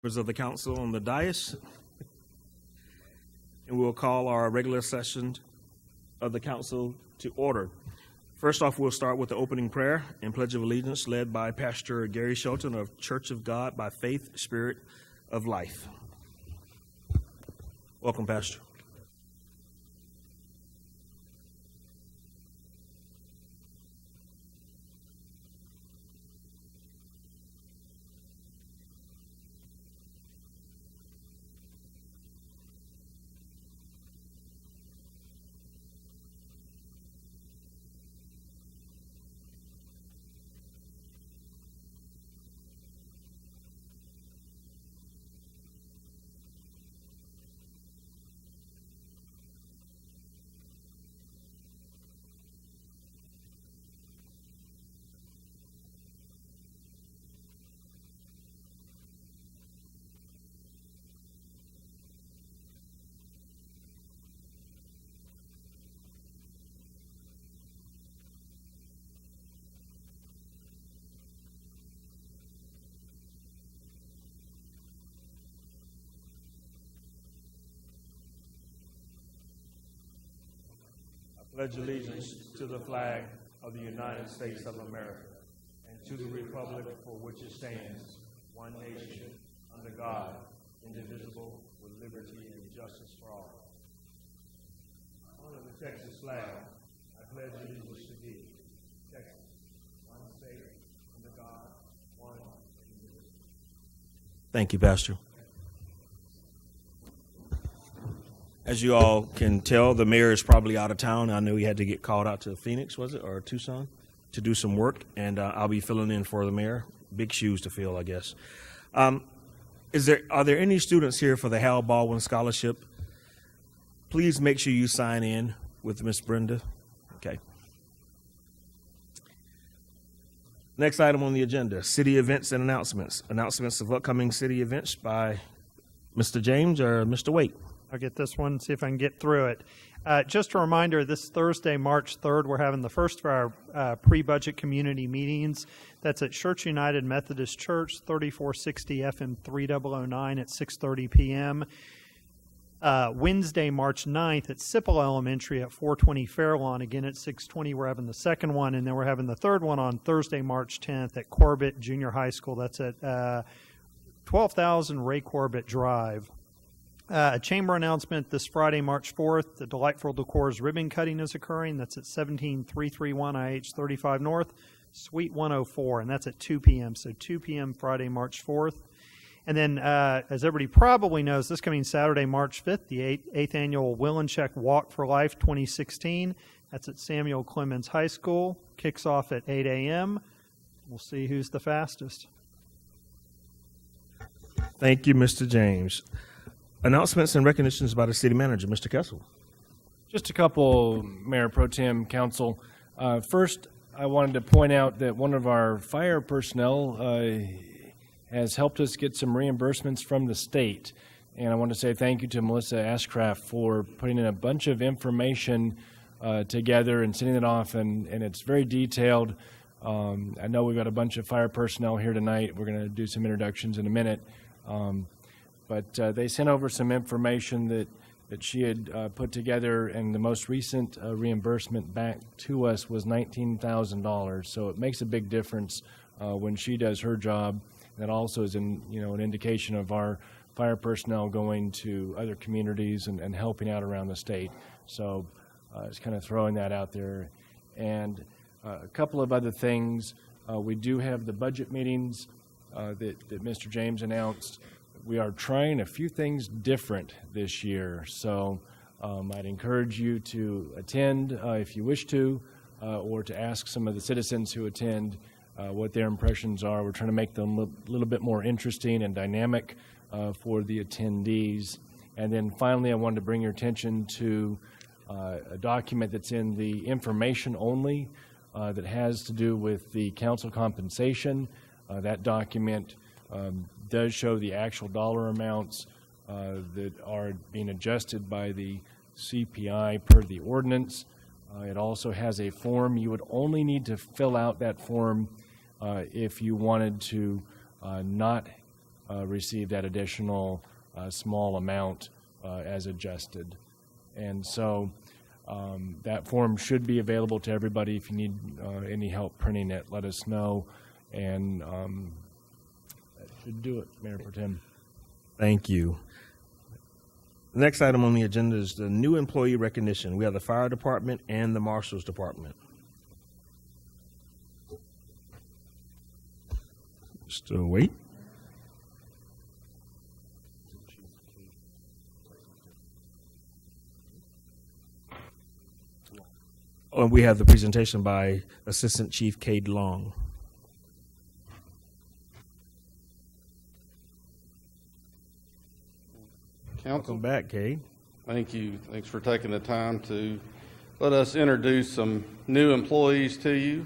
Members of the council on the dais, and we'll call our regular session of the council to order. First off, we'll start with the opening prayer and pledge of allegiance led by Pastor Gary Shelton of Church of God by Faith, Spirit of Life. Welcome, Pastor. Pledge allegiance to the flag of the United States of America and to the republic for which it stands, one nation, under God, indivisible, with liberty and justice for all. Under the Texas flag, I pledge allegiance to thee, Texas, one state, under God, one indivisible. Thank you, Pastor. As you all can tell, the mayor is probably out of town. I know he had to get called out to Phoenix, was it, or Tucson, to do some work, and I'll be filling in for the mayor. Big shoes to fill, I guess. Are there any students here for the Hal Baldwin Scholarship? Please make sure you sign in with Miss Brenda. Okay. Next item on the agenda, city events and announcements. Announcements of upcoming city events by Mr. James or Mr. Waite. I'll get this one, see if I can get through it. Just a reminder, this Thursday, March 3rd, we're having the first of our pre-budget community meetings. That's at Church United Methodist Church, 3460 FM 3009 at 6:30 p.m. Wednesday, March 9th at Sipple Elementary at 420 Fairlawn. Again, at 6:20, we're having the second one, and then we're having the third one on Thursday, March 10th at Corbett Junior High School. That's at 12,000 Ray Corbett Drive. A chamber announcement this Friday, March 4th. The Delightful Decor's ribbon cutting is occurring. That's at 17331 IH 35 North, Suite 104, and that's at 2 p.m. So 2 p.m. Friday, March 4th. And then, as everybody probably knows, this coming Saturday, March 5th, the 8th Annual Willencheck Walk for Life 2016. That's at Samuel Clemens High School. Kicks off at 8 a.m. We'll see who's the fastest. Thank you, Mr. James. Announcements and recognitions by the city manager, Mr. Kessel. Just a couple, Mayor Pro Tem, Council. First, I wanted to point out that one of our fire personnel has helped us get some reimbursements from the state. And I want to say thank you to Melissa Ashcraft for putting in a bunch of information together and sending it off, and it's very detailed. I know we've got a bunch of fire personnel here tonight. We're going to do some introductions in a minute. But they sent over some information that she had put together, and the most recent reimbursement back to us was $19,000. So it makes a big difference when she does her job. That also is an indication of our fire personnel going to other communities and helping out around the state. So it's kind of throwing that out there. And a couple of other things. We do have the budget meetings that Mr. James announced. We are trying a few things different this year, so I'd encourage you to attend if you wish to, or to ask some of the citizens who attend what their impressions are. We're trying to make them a little bit more interesting and dynamic for the attendees. And then finally, I wanted to bring your attention to a document that's in the information only that has to do with the council compensation. That document does show the actual dollar amounts that are being adjusted by the CPI per the ordinance. It also has a form. You would only need to fill out that form if you wanted to not receive that additional small amount as adjusted. And so that form should be available to everybody. If you need any help printing it, let us know. And that should do it, Mayor Pro Tem. Thank you. The next item on the agenda is the new employee recognition. We have the fire department and the marshal's department. Still wait. Oh, and we have the presentation by Assistant Chief Cade Long. Council, Welcome back, Cade. thank you. Thanks for taking the time to let us introduce some new employees to you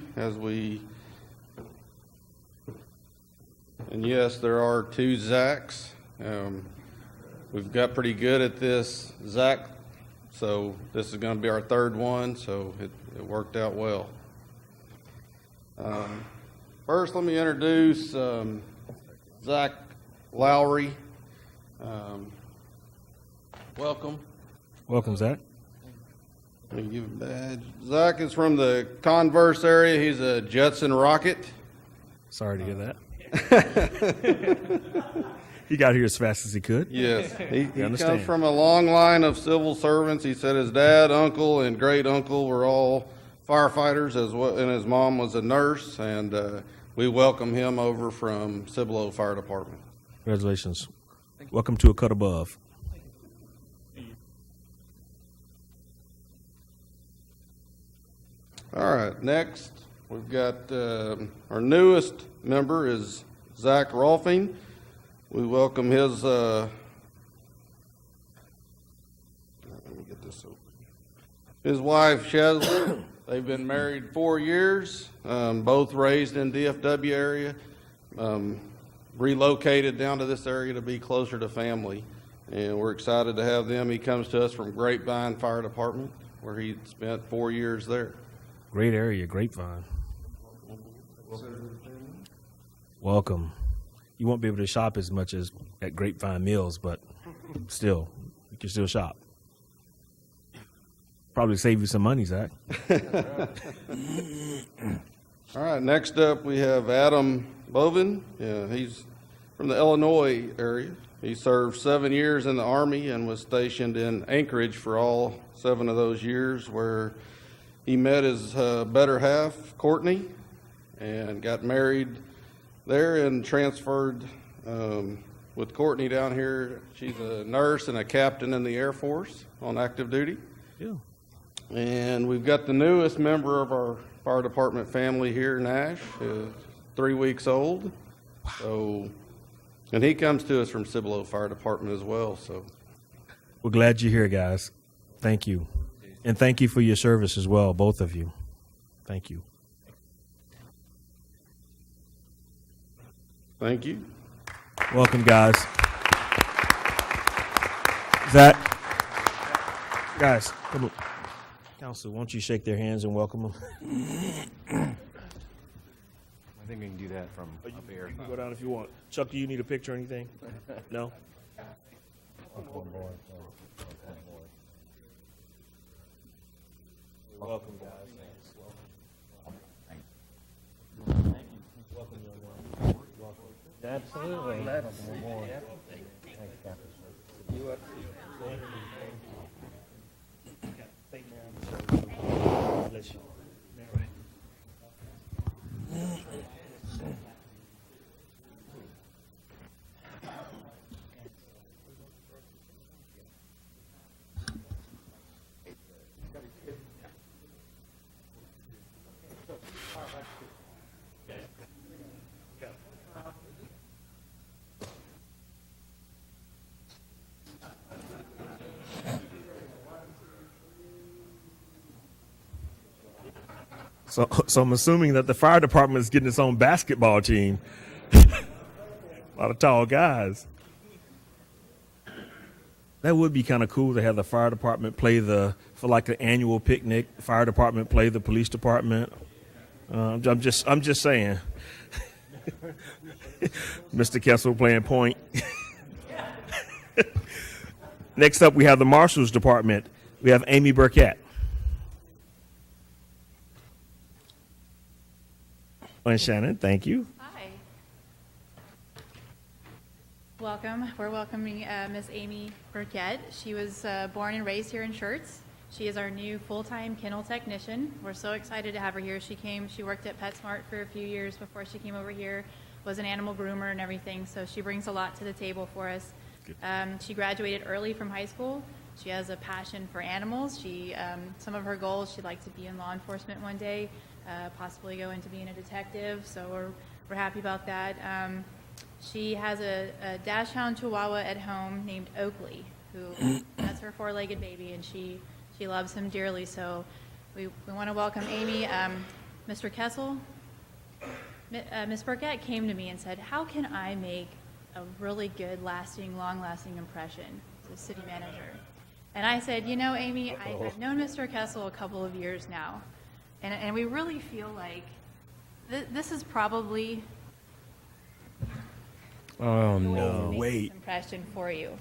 and yes, there are 2 Zachs. We've got pretty good at this, Zach, so this is going to be our 3rd one, so it worked out well. First, let me introduce Zach Lowry. Welcome. Welcome, Zach. Let me give a badge. Zach is from the Converse area. He's a Judson Rocket. Sorry to hear that. He got here as fast as he could. Yes, he understand. comes from a long line of civil servants. He said his dad, uncle, and great uncle were all firefighters, as well, and his mom was a nurse. And we welcome him over from Cibolo Fire Department. Congratulations. Welcome to a cut above. All right, next we've got our newest member is Zach Rolfing. We welcome his, let me get this open. His wife, Chesley. They've been married 4 years, both raised in DFW area, relocated down to this area to be closer to family. And we're excited to have them. He comes to us from Grapevine Fire Department, where he spent 4 years there. Great area, Grapevine. Welcome. You won't be able to shop as much as at Grapevine Mills, but still, you can still shop. Probably save you some money, Zach. All right, next up we have Adam Bovin. Yeah, he's from the Illinois area. He served 7 years in the Army and was stationed in Anchorage for all 7 of those years, where he met his better half, Courtney, and got married there and transferred with Courtney down here. She's a nurse and a captain in the Air Force on active duty. Yeah. And we've got the newest member of our fire department family here, Nash, 3 weeks old. So, and he comes to us from Cibolo Fire Department as well. So, We're glad you're here, guys. Thank you. And thank you for your service as well, both of you. Thank you. thank you. Welcome, guys. Zach, guys, come on. Council, won't you shake their hands and welcome them? I think we can do that from up here. You can go down if you want. Chuck, do you need a picture or anything? No? Welcome, guys. Absolutely. So I'm assuming that the fire department is getting its own basketball team. A lot of tall guys. That would be kind of cool to have the fire department play for like an annual picnic. Fire department play the police department. I'm just saying. Mr. Kessel playing point. Next up, we have the Marshals Department. We have Amy Burkett. And Shannon, thank you. Hi. Welcome. We're welcoming Miss Amy Burkett. She was born and raised here in Schertz. She is our new full-time kennel technician. We're so excited to have her here. She worked at PetSmart for a few years before she came over here, was an animal groomer and everything, so she brings a lot to the table for us. She graduated early from high school. She has a passion for animals. Some of her goals, she'd like to be in law enforcement one day, possibly go into being a detective, so we're happy about that. She has a Dachshund Chihuahua at home named Oakley, who that's her four-legged baby, and she loves him dearly. So we want to welcome Amy. Mr. Kessel, Ms. Burkett came to me and said, how can I make a really good, long-lasting impression as city manager? And I said, you know, Amy, I've known Mr. Kessel a couple of years now, and we really feel like this is probably Oh, the way to no. make Wait. this impression for you.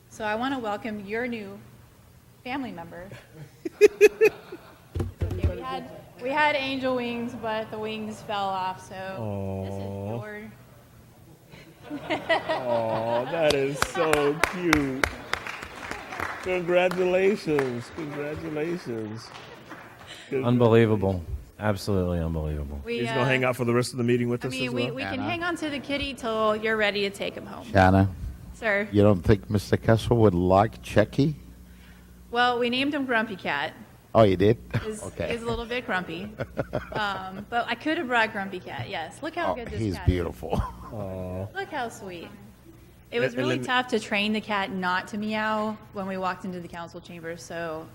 So I want to welcome your new family member. Okay, we had angel wings, but the wings fell off, so this is your. Oh, that is so cute. Congratulations. Congratulations. Unbelievable. Absolutely unbelievable. We, He's going to hang out for the rest of the meeting with I us mean, as well? we can hang on to the kitty till you're ready to take him home. Shanna, Sir. you don't think Mr. Kessel would like Chucky? Well, we named him Grumpy Cat. Oh, you did? He's Okay. a little bit grumpy. But I could have brought Grumpy Cat, yes. Look how Oh, good this he's cat beautiful. is. Look how sweet. It was And really then- tough to train the cat not to meow when we walked into the council chambers, so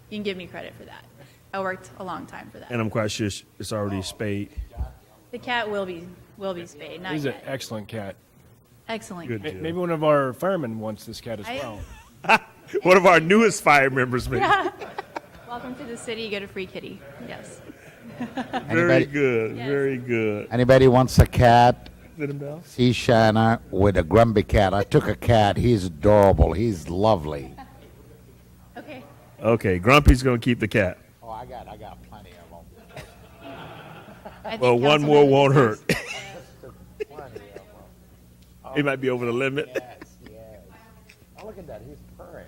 you can give me credit for that. I worked a long time for that. And I'm quite sure it's already spayed. The cat will be spayed, not He's an yet. excellent cat. Excellent. Good. Maybe one of our firemen wants this cat as I- well. One of our newest fire members, maybe. Welcome to the city. You get a free kitty. Yes. Very Anybody, good. Yes. Very good. anybody wants a cat? Sit him down. See Shanna with a grumpy cat. I took a cat. He's adorable. He's lovely. Okay. Okay, Grumpy's going to keep the cat. Oh, I got plenty of them. I think Well, one more Councilman won't hurt. says- Plenty of them. He might be over the limit. Yes. Oh, look at that. He's purring.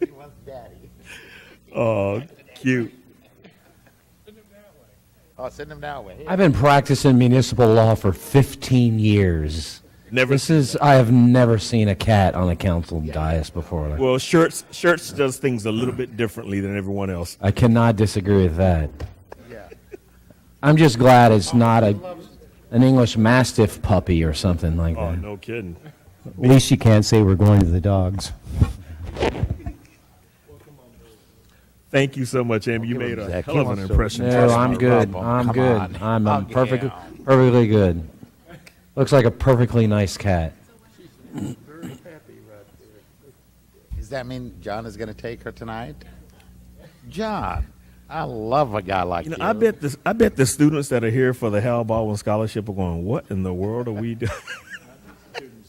He wants daddy. Oh, cute. Oh, send him that way. Here. I've been practicing municipal law for 15 years. Never. I have never seen a cat on a council dais before. Well, Schertz does things a little bit differently than everyone else. I cannot disagree with that. Yeah. I'm just glad it's not an English Mastiff puppy or something like Oh, that. no kidding. At least you can't say we're going to the dogs. Thank you so much, Amy. You Give him made a Zach. hell He of an wants to- impression. No, Trust I'm me. good. Come I'm good. on. I'm Hug perfectly, him. perfectly good. Looks like a perfectly nice cat. Does that mean John is going to take her tonight? John, I love a guy like you. I bet the students that are here for the Hal Baldwin Scholarship are going, what in the world are we doing?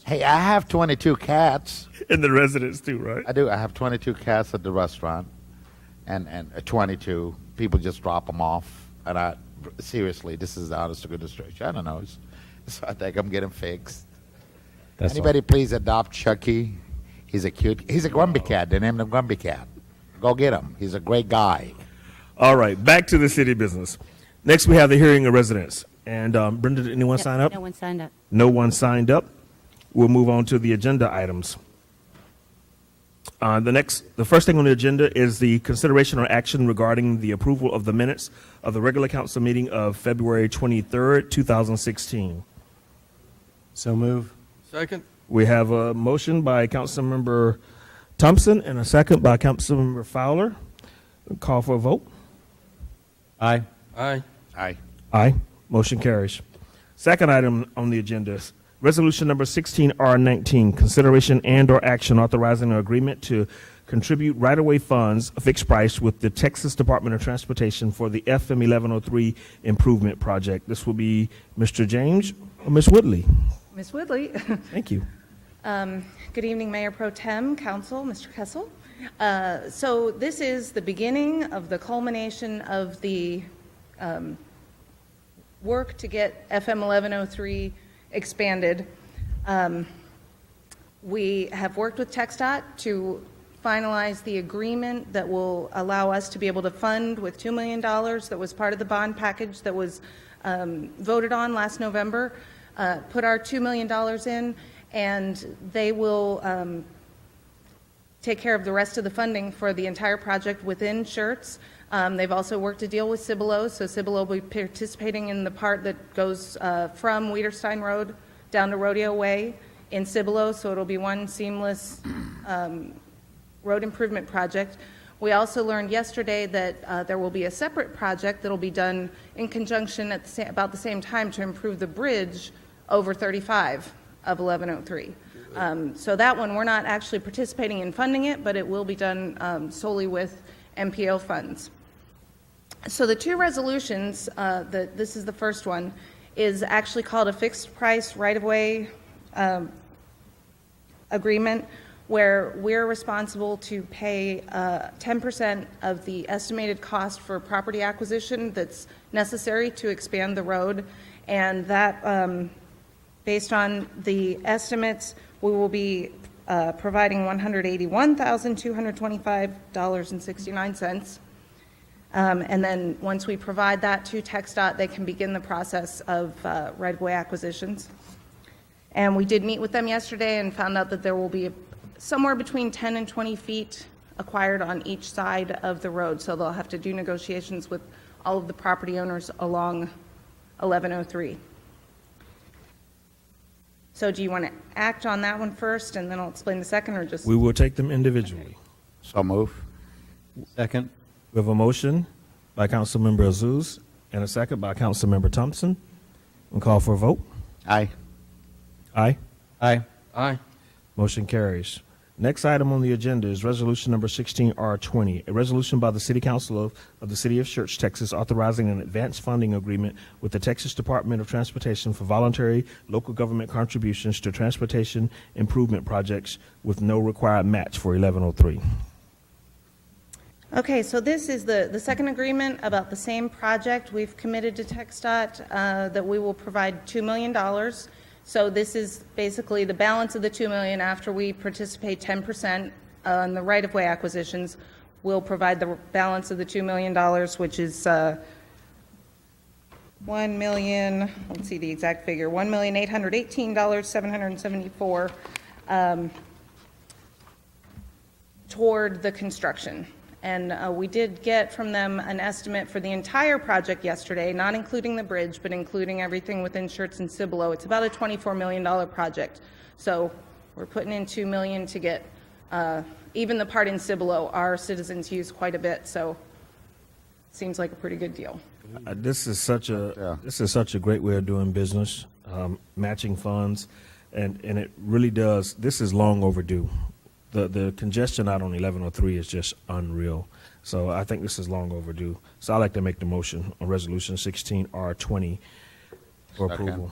Hey, I have 22 cats. And the residents too, right? I do. I have 22 cats at the restaurant, and 22 people just drop them off. And seriously, this is the honest to goodness truth. I don't know. So I think I'm getting fixed. That's Anybody please adopt Chucky? He's a grumpy cat. They named him Grumpy Cat. Go get him. He's a great guy. All right, back to the city business. Next, we have the hearing of residents. And Brenda, did anyone sign up? No one signed up. No one signed up. We'll move on to the agenda items. The first thing on the agenda is the consideration or action regarding the approval of the minutes of the regular council meeting of February 23rd, 2016. So move. Second. We have a motion by Councilmember Thompson and a second by Councilmember Fowler. Call for a vote. Aye. Aye. Aye. Aye. Motion carries. Second item on the agenda is Resolution number 16R19, consideration and/or action authorizing an agreement to contribute right-of-way funds, a fixed price, with the Texas Department of Transportation for the FM 1103 improvement project. This will be Mr. James or Ms. Woodley. Ms. Woodley. Thank you. Good evening, Mayor Pro Tem, Council, Mr. Kessel. So this is the beginning of the culmination of the work to get FM 1103 expanded. We have worked with TxDOT to finalize the agreement that will allow us to be able to fund with $2 million that was part of the bond package that was voted on last November, put our $2 million in, and they will take care of the rest of the funding for the entire project within Schertz. They've also worked a deal with Cibolo, so Cibolo will be participating in the part that goes from Wiederstein Road down to Rodeo Way in Cibolo, so it'll be one seamless road improvement project. We also learned yesterday that there will be a separate project that will be done in conjunction at about the same time to improve the bridge over 35 of 1103. So that one, we're not actually participating in funding it, but it will be done solely with MPO funds. So the two resolutions, this is the first one, is actually called a fixed price right-of-way agreement, where we're responsible to pay 10% of the estimated cost for property acquisition that's necessary to expand the road. And that, based on the estimates, we will be providing $181,225.69. And then once we provide that to TxDOT, they can begin the process of right-of-way acquisitions. And we did meet with them yesterday and found out that there will be somewhere between 10 and 20 feet acquired on each side of the road. So they'll have to do negotiations with all of the property owners along 1103. So do you want to act on that one first, and then I'll explain the second, or just? We will take them individually. So move. Second. We have a motion by Councilmember Azuz and a second by Councilmember Thompson. We'll call for a vote. Aye. Aye. Aye. Aye. Motion carries. Next item on the agenda is Resolution Number 16R20, a resolution by the City Council of the City of Schertz, Texas, authorizing an advanced funding agreement with the Texas Department of Transportation for voluntary local government contributions to transportation improvement projects with no required match for 1103. Okay, so this is the second agreement about the same project. We've committed to TxDOT that we will provide $2 million. So this is basically the balance of the $2 million after we participate 10% on the right-of-way acquisitions. We'll provide the balance of the $2 million, which is $1 million, let's see the exact figure, $1,818,774 toward the construction. And we did get from them an estimate for the entire project yesterday, not including the bridge, but including everything within Schertz and Cibolo. It's about a $24 million project. So we're putting in $2 million to get even the part in Cibolo. Our citizens use quite a bit, so it seems like a pretty good deal. This is such a great way of doing business, matching funds, and it really does. This is long overdue. The congestion out on 1103 is just unreal. So I think this is long overdue. So I'd like to make the motion on Resolution 16R20 for Second. approval.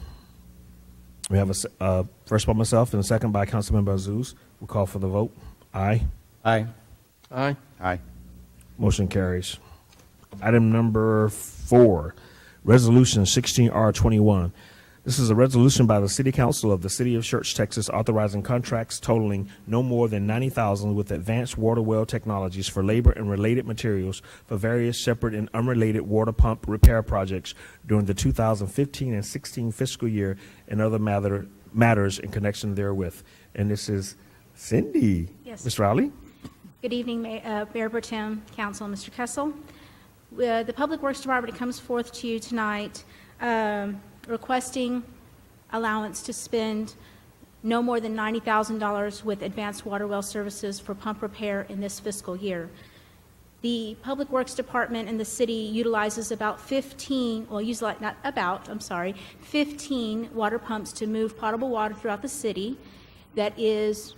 We have a first by myself and a second by Councilmember Azuz. We'll call for the vote. Aye. Aye. Aye. Aye. Motion carries. Item number 4, Resolution 16R21. This is a resolution by the City Council of the City of Schertz, Texas, authorizing contracts totaling no more than $90,000 with Advanced Water Well Technologies for labor and related materials for various separate and unrelated water pump repair projects during the 2015 and 16 fiscal year and other matters in connection therewith. And this is Cindy. Yes. Ms. Rowley? Good evening, Mayor Pro Tem, Council, Mr. Kessel. The Public Works Department comes forth to you tonight requesting allowance to spend no more than $90,000 with Advanced Water Well Services for pump repair in this fiscal year. The Public Works Department and the city utilizes about 15 water pumps to move potable water throughout the city. That is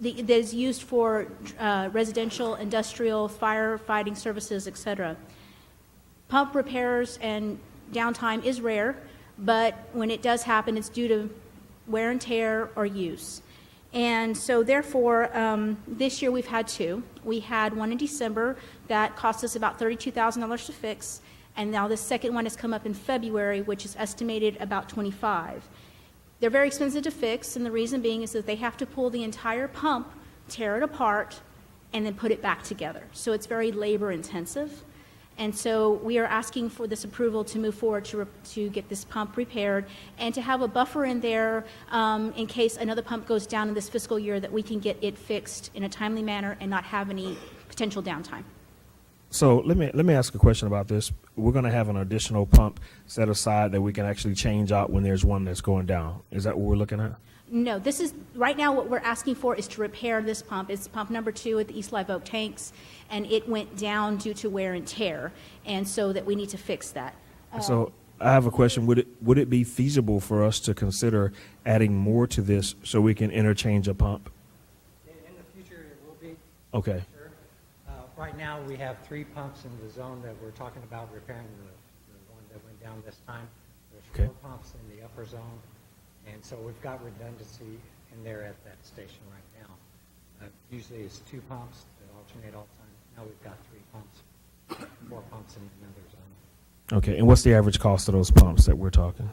that is used for residential, industrial, firefighting services, etc. Pump repairs and downtime is rare, but when it does happen, it's due to wear and tear or use. And so therefore, this year we've had two. We had one in December that cost us about $32,000 to fix, and now the second one has come up in February, which is estimated about $25,000. They're very expensive to fix, and the reason being is that they have to pull the entire pump, tear it apart, and then put it back together. So it's very labor intensive. And so we are asking for this approval to move forward to get this pump repaired and to have a buffer in there in case another pump goes down in this fiscal year, that we can get it fixed in a timely manner and not have any potential downtime. So let me ask a question about this. We're going to have an additional pump set aside that we can actually change out when there's one that's going down. Is that what we're looking at? No, this is, right now what we're asking for is to repair this pump. It's pump number 2 at the East Live Oak tanks, and it went down due to wear and tear, and so that we need to fix that. So I have a question. Would it be feasible for us to consider adding more to this so we can interchange a pump? In the future, it will be. Okay. Sure. Right now, we have 3 pumps in the zone that we're talking about repairing, the one that went down this time. There's 4 pumps in the upper zone, and so we've got redundancy in there at that station right now. Usually it's 2 pumps that alternate all the time. Now we've got 3 pumps, 4 pumps in another zone. Okay. And what's the average cost of those pumps that we're talking?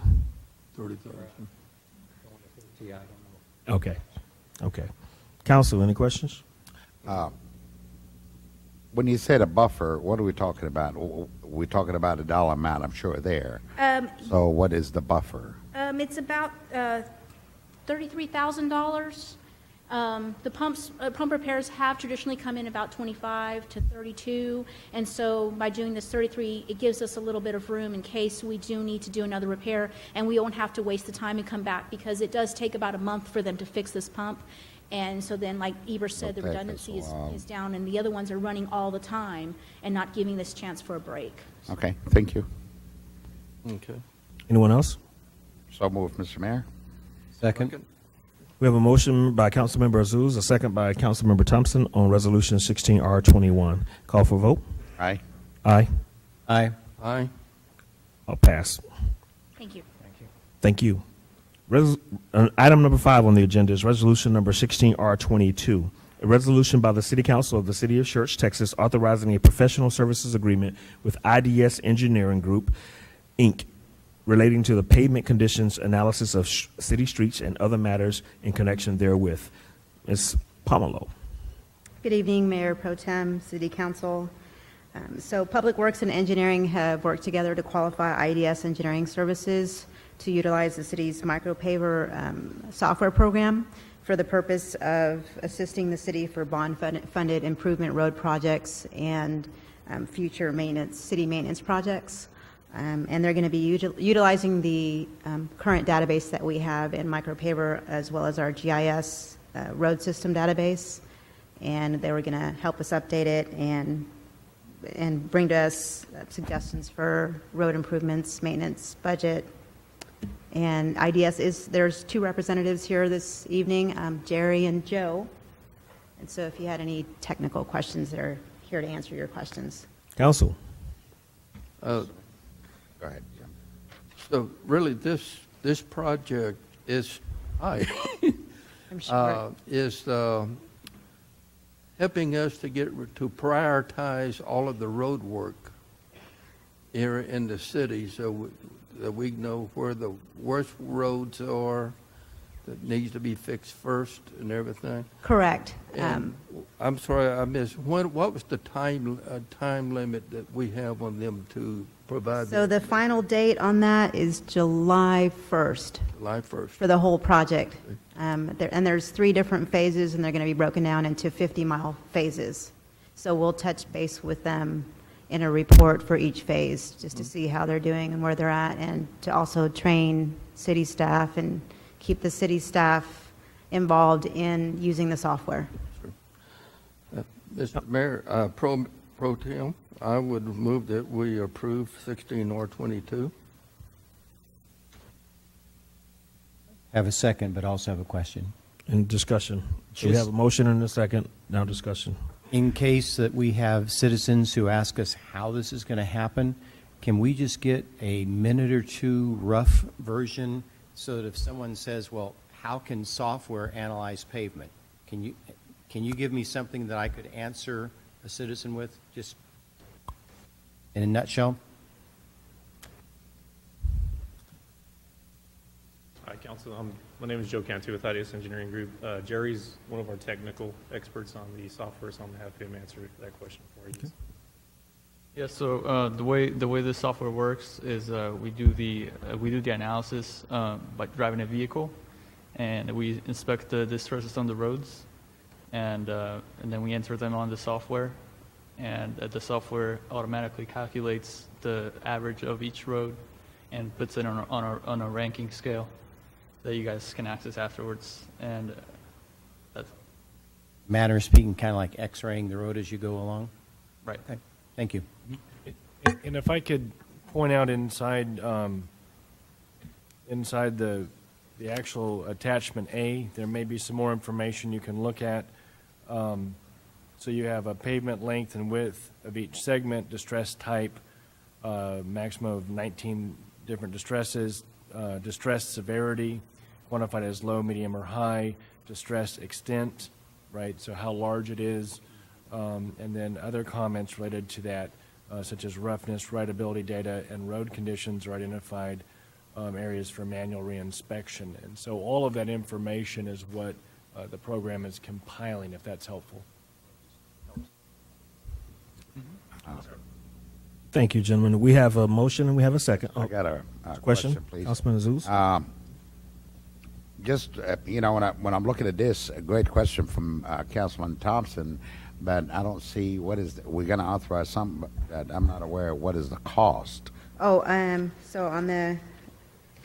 30,000. Going to 50, I don't know. Okay. Okay. Council, any questions? When you said a buffer, what are we talking about? We're talking about a dollar amount, I'm sure, there. So what is the buffer? It's about $33,000. The pump repairs have traditionally come in about 25 to 32, and so by doing this 33, it gives us a little bit of room in case we do need to do another repair, and we won't have to waste the time and come back, because it does take about a month for them to fix this pump. And so then, like Eber said, the redundancy is down, and the other ones are running all the time and not giving this chance for a break. Okay, thank you. Okay. Anyone else? So moved, Mr. Mayor. Second. We have a motion by Councilmember Azuz, a second by Councilmember Thompson on Resolution 16R21. Call for vote. Aye. Aye. Aye. Aye. I'll pass. Thank you. Thank you. Item number 5 on the agenda is Resolution number 16R22, a resolution by the City Council of the City of Schertz, Texas, authorizing a professional services agreement with IDS Engineering Group, Inc., relating to the pavement conditions analysis of city streets and other matters in connection therewith. Ms. Pomelo. Good evening, Mayor Pro Tem, City Council. So Public Works and Engineering have worked together to qualify IDS Engineering Services to utilize the city's micropaver software program for the purpose of assisting the city for bond-funded improvement road projects and future city maintenance projects. And they're going to be utilizing the current database that we have in micropaver, as well as our GIS road system database. And they were going to help us update it and bring to us suggestions for road improvements, maintenance, budget. And there's 2 representatives here this evening, Jerry and Joe. And so if you had any technical questions, they're here to answer your questions. Council. Go ahead, Jim. So really, this project is, I'm sure. is helping us to to prioritize all of the road work here in the city, so that we know where the worst roads are that needs to be fixed first and everything. Correct. And I'm sorry, I missed. What was the time limit that we have on them to provide? So the final date on that is July 1st. July 1st. For the whole project. And there's 3 different phases, and they're going to be broken down into 50-mile phases. So we'll touch base with them in a report for each phase, just to see how they're doing and where they're at, and to also train city staff and keep the city staff involved in using the software. Sure. Mr. Mayor, Pro Tem, I would move that we approve 16R22. Have a second, but also have a question. And discussion. So we Just- have a motion and a second. Now discussion. In case that we have citizens who ask us how this is going to happen, can we just get a minute or two rough version so that if someone says, well, how can software analyze pavement? Can you give me something that I could answer a citizen with, just in a nutshell? Hi, Council. My name is Joe Cantu with IDS Engineering Group. Jerry's one of our technical experts on the software, so I'm going to have him answer that question for you. Yeah, so the way this software works is we do the analysis by driving a vehicle, and we inspect the distresses on the roads, and then we enter them on the software, and the software automatically calculates the average of each road and puts it on a ranking scale that you guys can access afterwards. And that's Manner of speaking, kind of like x-raying the road as you go along? right. Okay, thank you. And if I could point out inside the actual attachment A, there may be some more information you can look at. So you have a pavement length and width of each segment, distress type, maximum of 19 different distresses, distress severity, quantified as low, medium, or high, distress extent, right, so how large it is, and then other comments related to that, such as roughness, rideability data, and road conditions are identified areas for manual reinspection. And so all of that information is what the program is compiling, if that's helpful. Thank you, gentlemen. We have a motion and we have a second. I got a question, please. Councilman Zeus. Just, when I'm looking at this, a great question from Councilman Thompson, but I don't see we're going to authorize something that I'm not aware of. What is the cost? Oh, so on the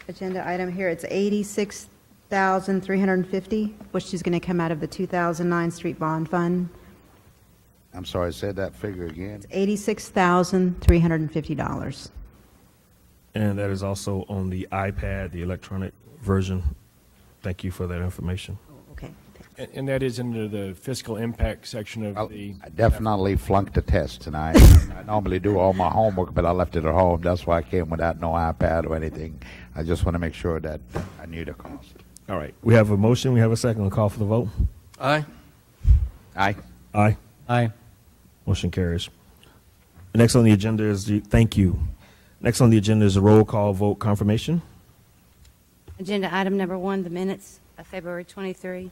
agenda item here, it's $86,350, which is going to come out of the 2009 Street Bond Fund. I'm sorry, say that figure again. It's $86,350. And that is also on the iPad, the electronic version. Thank you for that information. Okay. And that is under the fiscal impact section of the... I definitely flunked the test tonight. I normally do all my homework, but I left it at home. That's why I came without no iPad or anything. I just want to make sure that I knew the cost. All right. We have a motion. We have a second. We'll call for the vote. Aye. Aye. Aye. Aye. Motion carries. Next on the agenda is thank you. Next on the agenda is a roll call vote confirmation. Agenda item number 1, the minutes of February 23.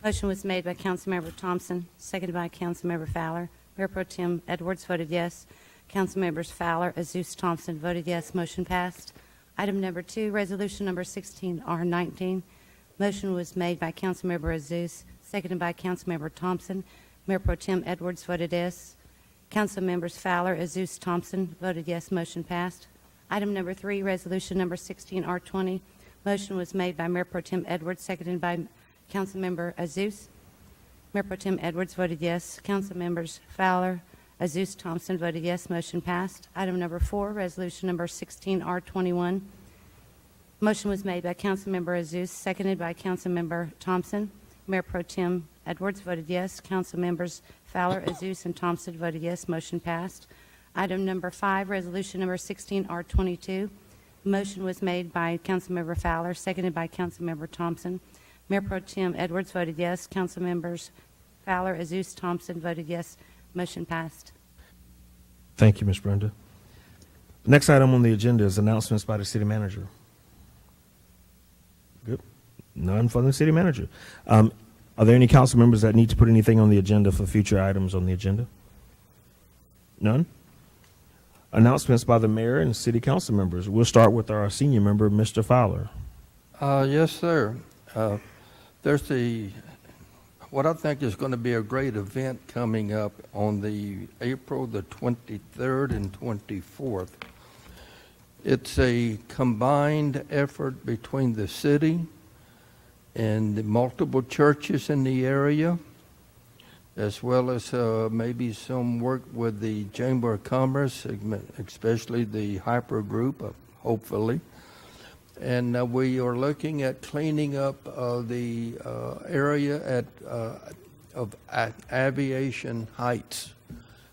Motion was made by Councilmember Thompson, seconded by Councilmember Fowler. Mayor Pro Tem Edwards voted yes. Councilmembers Fowler, Azus, Thompson voted yes. Motion passed. Item number 2, resolution number 16R19. Motion was made by Councilmember Azus, seconded by Councilmember Thompson. Mayor Pro Tem Edwards voted yes. Councilmembers Fowler, Azus, Thompson voted yes. Motion passed. Item number 3, resolution number 16R20. Motion was made by Mayor Pro Tem Edwards, seconded by Councilmember Azus. Mayor Pro Tem Edwards voted yes. Councilmembers Fowler, Azus, Thompson voted yes. Motion passed. Item number 4, resolution number 16R21. Motion was made by Councilmember Azus, seconded by Councilmember Thompson. Mayor Pro Tem Edwards voted yes. Councilmembers Fowler, Azus, and Thompson voted yes. Motion passed. Item number 5, resolution number 16R22. Motion was made by Councilmember Fowler, seconded by Councilmember Thompson. Mayor Pro Tem Edwards voted yes. Councilmembers Fowler, Azus, Thompson voted yes. Motion passed. Thank you, Ms. Brenda. The next item on the agenda is announcements by the city manager. Good. None from the city manager. Are there any council members that need to put anything on the agenda for future items on the agenda? None? Announcements by the mayor and city council members. We'll start with our senior member, Mr. Fowler. Yes, sir. There's what I think is going to be a great event coming up on the April the 23rd and 24th. It's a combined effort between the city and the multiple churches in the area, as well as maybe some work with the Chamber of Commerce, especially the Hyper Group, hopefully. and we are looking at cleaning up the area of Aviation Heights,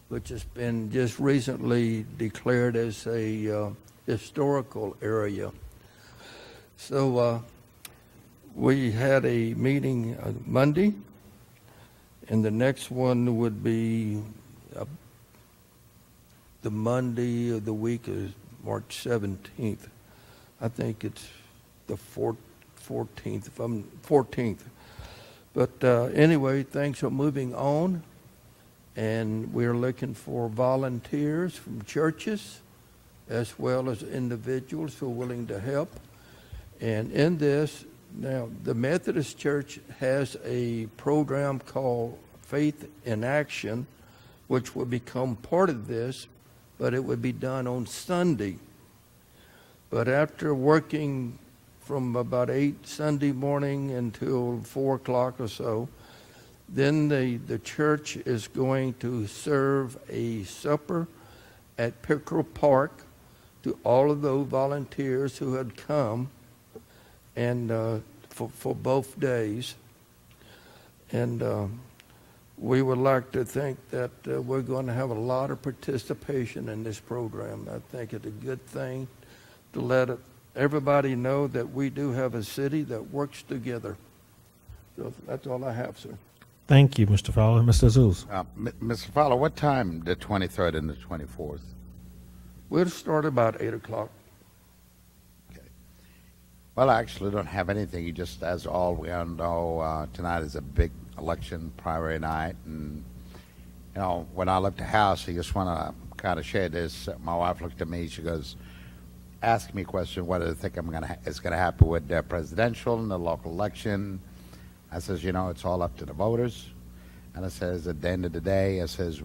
which has been just recently declared as a historical area. So we had a meeting Monday, and the next one would be the Monday of the week is March 17th. I think it's the 14th. But anyway, things are moving on, and we're looking for volunteers from churches as well as individuals who are willing to help. And in this, now, the Methodist Church has a program called Faith in Action, which will become part of this, but it would be done on Sunday. But after working from about 8 Sunday morning until 4 o'clock or so, then the church is going to serve a supper at Pickerel Park to all of those volunteers who had come, and for both days. And we would like to think that we're going to have a lot of participation in this program. I think it's a good thing to let everybody know that we do have a city that works together. So that's all I have, sir. Thank you, Mr. Fowler. Mr. Azuz. Mr. Fowler, what time the 23rd and the 24th? We'll start about 8 o'clock. Well, I actually don't have anything. You just, as all we all know, tonight is a big election primary night, and you know, when I left the house, I just want to kind of share this. My wife looked at me. She goes, "Ask me a question. What do you think is going to happen with the presidential and the local election?" I says, "You know, it's all up to the voters." And I says, at the end of the day, I says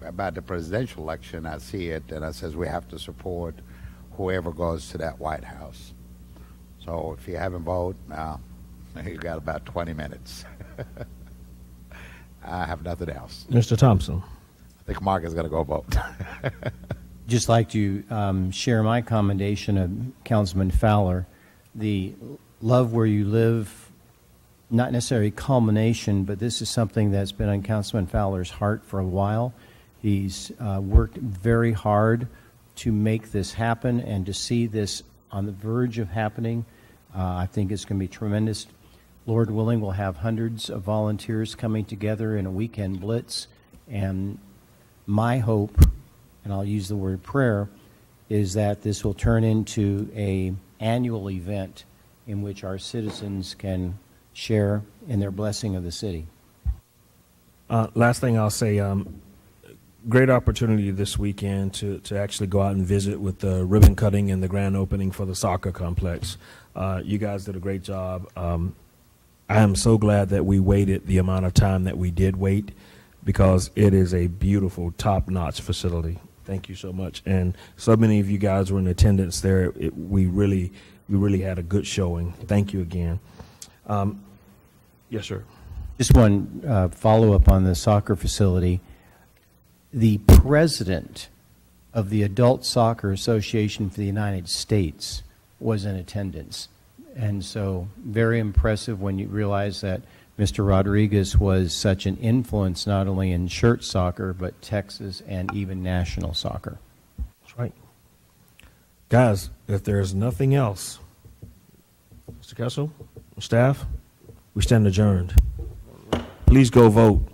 about the presidential election, I see it, and I says we have to support whoever goes to that White House. So if you haven't voted, you've got about 20 minutes. I have nothing else. Mr. Thompson. I think Mark is going to go vote. Just like to share my commendation of Councilman Fowler. The Love Where You Live, not necessarily culmination, but this is something that's been on Councilman Fowler's heart for a while. He's worked very hard to make this happen, and to see this on the verge of happening, I think it's going to be tremendous. Lord willing, we'll have hundreds of volunteers coming together in a weekend blitz, and my hope, and I'll use the word prayer, is that this will turn into an annual event in which our citizens can share in their blessing of the city. Last thing I'll say, great opportunity this weekend to actually go out and visit with the ribbon cutting and the grand opening for the soccer complex. You guys did a great job. I am so glad that we waited the amount of time that we did wait, because it is a beautiful, top-notch facility. Thank you so much. And so many of you guys were in attendance there. We really had a good showing. Thank you again. Yes, sir. Just one follow-up on the soccer facility. The president of the Adult Soccer Association for the United States was in attendance. And so very impressive when you realize that Mr. Rodriguez was such an influence not only in Schertz soccer, but Texas and even national soccer. That's right. Guys, if there's nothing else, Mr. Kessel, staff, we stand adjourned. Please go vote.